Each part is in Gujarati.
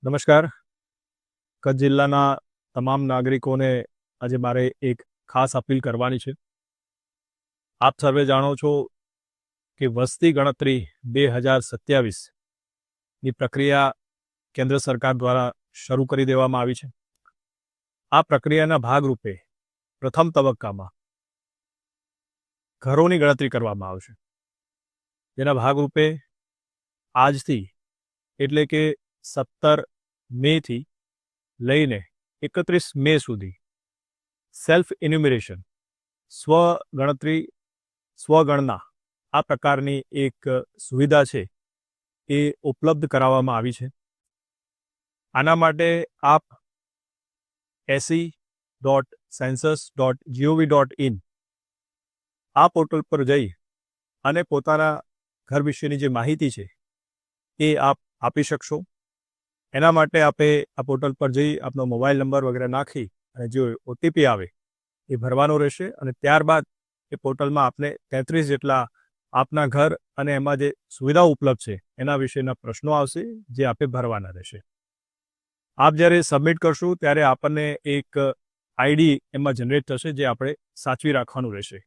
નમસ્કાર. કચ્છ જિલ્લાના તમામ નાગરિકોને આજે મારે એક ખાસ અપીલ કરવાની છે. આપ સર્વે જાણો છો કે વસ્તી ગણતરી 2027ની પ્રક્રિયા કેન્દ્ર સરકાર દ્વારા શરૂ કરી દેવામાં આવી છે. આ પ્રક્રિયાના ભાગરૂપે પ્રથમ તબક્કામાં ઘરોની ગણતરી કરવામાં આવશે, જેના ભાગરૂપે આજથી એટલે કે 17 મેથી લઈને 31 મે સુધી સેલ્ફ ઇન્યુમરેશન સ્વગણના આ પ્રકારની એક સુવિધા છે એ ઉપલબ્ધ કરાવવામાં આવી છે. આના માટે આપ se.census.gov.in આ પોર્ટલ પર જઈ અને પોતાના ઘર વિશેની જે માહિતી છે એ આપ આપી શકશો. એના માટે આપે આ પોર્ટલ પર જઈ આપનો મોબાઈલ નંબર વગેરે નાખી અને જે ઓટીપી આવે એ ભરવાનો રહેશે અને ત્યારબાદ એ પોર્ટલમાં આપને 33 જેટલા આપના ઘર અને એમાં જે સુવિધાઓ ઉપલબ્ધ છે એના વિશેના પ્રશ્નો આવશે, જે આપે ભરવાના રહેશે. આપ જ્યારે સબમિટ કરશું ત્યારે આપણને એક આઈડી એમાં જનરેટ થશે, જે આપણે સાચવી રાખવાનું રહેશે.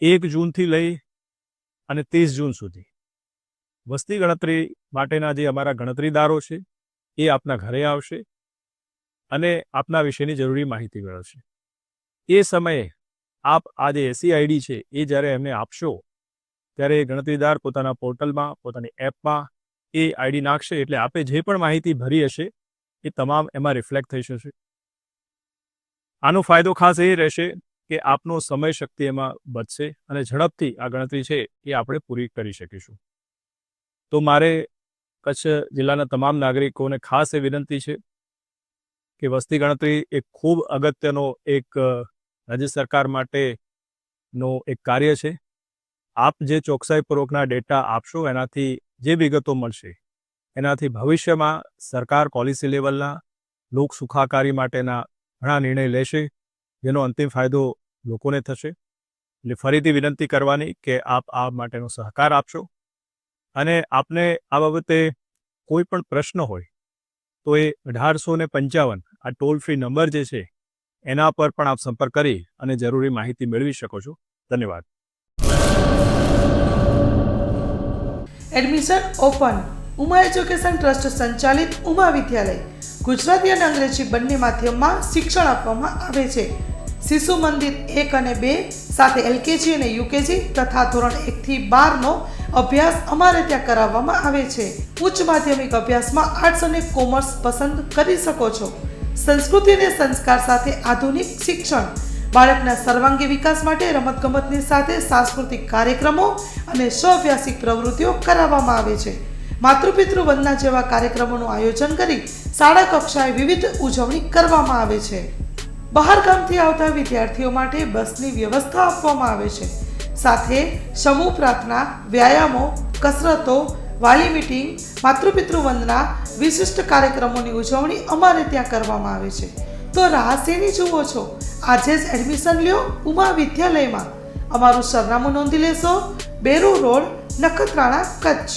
1 જૂનથી લઈ અને 30 જૂન સુધી વસ્તી ગણતરી માટેના જે અમારા ગણતરીદારો છે એ આપના ઘરે આવશે અને આપના વિશેની જરૂરી માહિતી મેળવશે. એ સમયે આપ આ જે એસી આઈડી છે એ જ્યારે એમને આપશો ત્યારે ગણતરીદાર પોતાના પોર્ટલમાં, પોતાની એપમાં એ આઈડી નાખશે, એટલે આપે જે પણ માહિતી ભરી હશે એ તમામ એમાં રિફ્લેક્ટ થઈ જશે. આનો ફાયદો ખાસ એ રહેશે કે આપનો સમય શક્તિ એમાં બચશે અને ઝડપથી આ ગણતરી છે એ આપણે પૂરી કરી શકીશું. તો મારે કચ્છ જિલ્લાના તમામ નાગરિકોને ખાસ એ વિનંતી છે કે વસ્તી ગણતરી એક ખૂબ અગત્યનો એક રાજ્ય સરકાર માટેનો એક કાર્ય છે. આપ જે ચોકસાઈપૂર્વકના ડેટા આપશો, એનાથી જે વિગતો મળશે એનાથી ભવિષ્યમાં સરકાર પોલિસી લેવલના લોક સુખાકારી માટેના ઘણા નિર્ણય લેશે, જેનો અંતિમ ફાયદો લોકોને થશે. એટલે ફરીથી વિનંતી કરવાની કે આપ આ માટેનો સહકાર આપશો અને આપને આ બાબતે કોઈ પણ પ્રશ્ન હોય તો એ 1855 આ ટોલ ફ્રી નંબર જે છે એના પર પણ આપ સંપર્ક કરી અને જરૂરી માહિતી મેળવી શકો છો. ધન્યવાદ. Admission open. Uma education trust સંચાલિત ઉમા વિદ્યાલય ગુજરાતી અને અંગ્રેજી બંને માધ્યમમાં શિક્ષણ આપવામાં આવે છે. શિશુ મંદિર 1 અને 2 સાથે એલકેજી અને યુકેજી તથા ધોરણ 1 થી 12નો અભ્યાસ અમારે ત્યાં કરાવવામાં આવે છે. ઉચ્ચ માધ્યમિક અભ્યાસમાં આર્ટ્સ અને કોમર્સ પસંદ કરી શકો છો. સંસ્કૃતિ અને સંસ્કાર સાથે આધુનિક શિક્ષણ. બાળકના સર્વાંગી વિકાસ માટે રમતગમતની સાથે સાંસ્કૃતિક કાર્યક્રમો અને સ્વઅભ્યાસિક પ્રવૃત્તિઓ કરાવવામાં આવે છે. માતૃપિતૃ વંદના જેવા કાર્યક્રમોનું આયોજન કરી શાળા કક્ષાએ વિવિધ ઉજવણી કરવામાં આવે છે. બહાર ગામથી આવતા વિદ્યાર્થીઓ માટે બસની વ્યવસ્થા આપવામાં આવે છે. સાથે સમૂહ પ્રાર્થના, વ્યાયામો, કસરતો, વાલી મીટિંગ, માતૃપિતૃ વંદના, વિશિષ્ટ કાર્યક્રમોની ઉજવણી અમારે ત્યાં કરવામાં આવે છે. તો રાહ શેની જુઓ છો? આજે જ એડમિશન લ્યો ઉમા વિદ્યાલયમાં. અમારું સરનામું નોંધી લેશો: બેરુ રોડ, નખત્રાણા, કચ્છ.